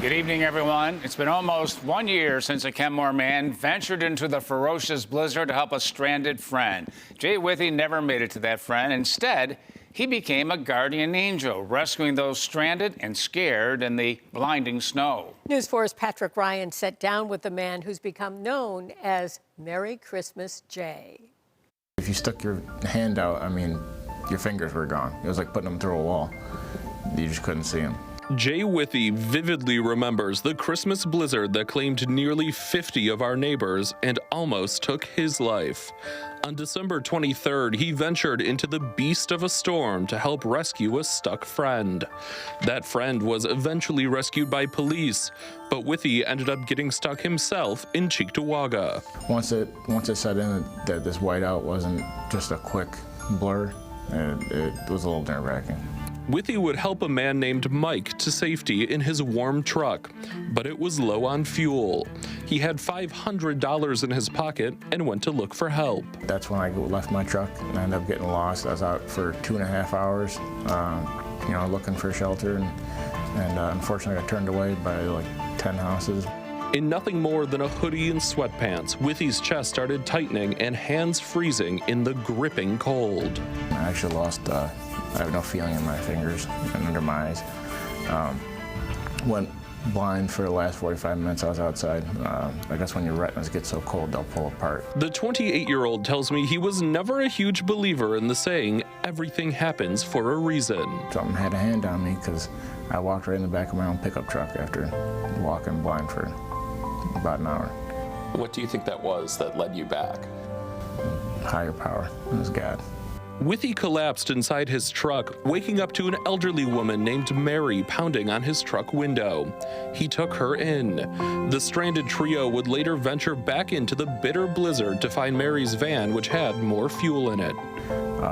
Good evening, everyone. It's been almost 1 year since a Kenmore man ventured into the ferocious blizzard to help a stranded friend. Jay Withey never made it to that friend. Instead, he became a guardian angel, rescuing those stranded and scared in the blinding snow. News 4's Patrick Ryan sat down with the man who's become known as Merry Christmas Jay. If you stuck your hand out, your fingers were gone. It was like putting them through a wall. You just couldn't see them. Jay Withey vividly remembers the Christmas blizzard that claimed nearly 50 of our neighbors and almost took his life. On December 23rd, he ventured into the beast of a storm to help rescue a stuck friend. That friend was eventually rescued by police, but Withey ended up getting stuck himself in Cheektowaga. Once it set in that this whiteout wasn't just a quick blur, it was a little nerve-wracking. Withey would help a man named Mike to safety in his warm truck, but it was low on fuel. He had $500 in his pocket and went to look for help. That's when I left my truck and I ended up getting lost. I was out for 2.5 hours, looking for shelter, and unfortunately I got turned away by like 10 houses. In nothing more than a hoodie and sweatpants, Withey's chest started tightening and hands freezing in the gripping cold. I actually lost, I have no feeling in my fingers and under my eyes. Went blind for the last 45 minutes I was outside. I guess when your retinas get so cold, they'll pull apart. The 28-year-old tells me he was never a huge believer in the saying, everything happens for a reason. Something had a hand on me because I walked right in the back of my own pickup truck after walking blind for about an hour. What do you think that was that led you back? Higher power. It was God. Withey collapsed inside his truck, waking up to an elderly woman named Mary pounding on his truck window. He took her in. The stranded trio would later venture back into the bitter blizzard to find Mary's van, which had more fuel in it.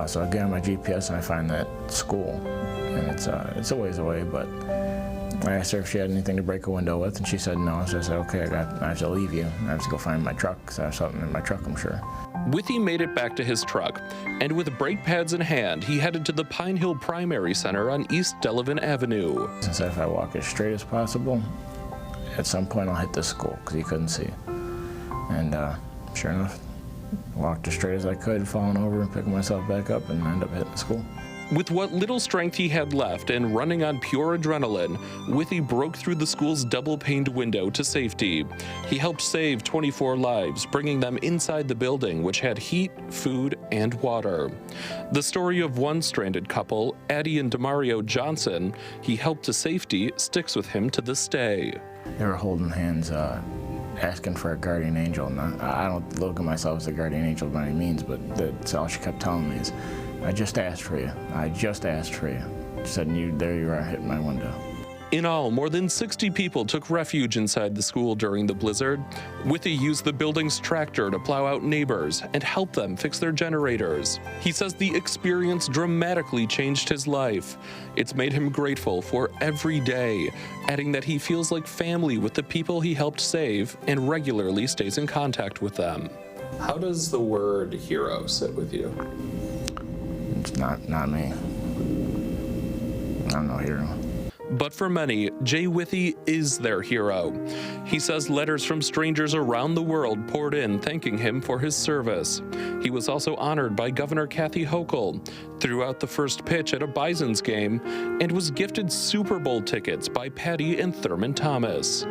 So I get on my GPS and I find that school, and it's a ways away, but I asked her if she had anything to break a window with, and she said no. So I said, okay, I have to leave you. I have to go find my truck, because I have something in my truck, I'm sure. Withey made it back to his truck, and with brake pads in hand, he headed to the Pine Hill Primary Center on East Delavan Avenue. I said if I walk as straight as possible, at some point I'll hit this school, because he couldn't see. And sure enough, I walked as straight as I could, falling over and picking myself back up, and ended up hitting the school. With what little strength he had left and running on pure adrenaline, Withey broke through the school's double-paned window to safety. He helped save 24 lives, bringing them inside the building, which had heat, food, and water. The story of one stranded couple, Addie and Demario Johnson, he helped to safety, sticks with him to this day. They were holding hands, asking for a guardian angel. And I don't look at myself as a guardian angel by any means, but that's all she kept telling me is, I just asked for you. I just asked for you. She said, there you are, hitting my window. In all, more than 60 people took refuge inside the school during the blizzard. Withey used the building's tractor to plow out neighbors and help them fix their generators. He says the experience dramatically changed his life. It's made him grateful for every day, adding that he feels like family with the people he helped save and regularly stays in contact with them. How does the word hero sit with you? It's not me. I'm no hero. But for many, Jay Withey is their hero. He says letters from strangers around the world poured in thanking him for his service. He was also honored by Governor Kathy Hochul, threw out the first pitch at a Bison's game, and was gifted Super Bowl tickets by Patty and Thurman Thomas.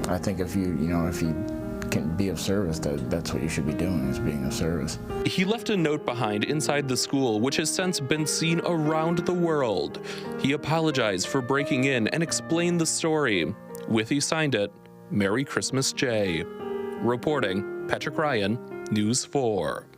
I think if you can be of service, that's what you should be doing, is being of service. He left a note behind inside the school, which has since been seen around the world. He apologized for breaking in and explained the story. Withey signed it, Merry Christmas, Jay. Reporting, Patrick Ryan, News 4.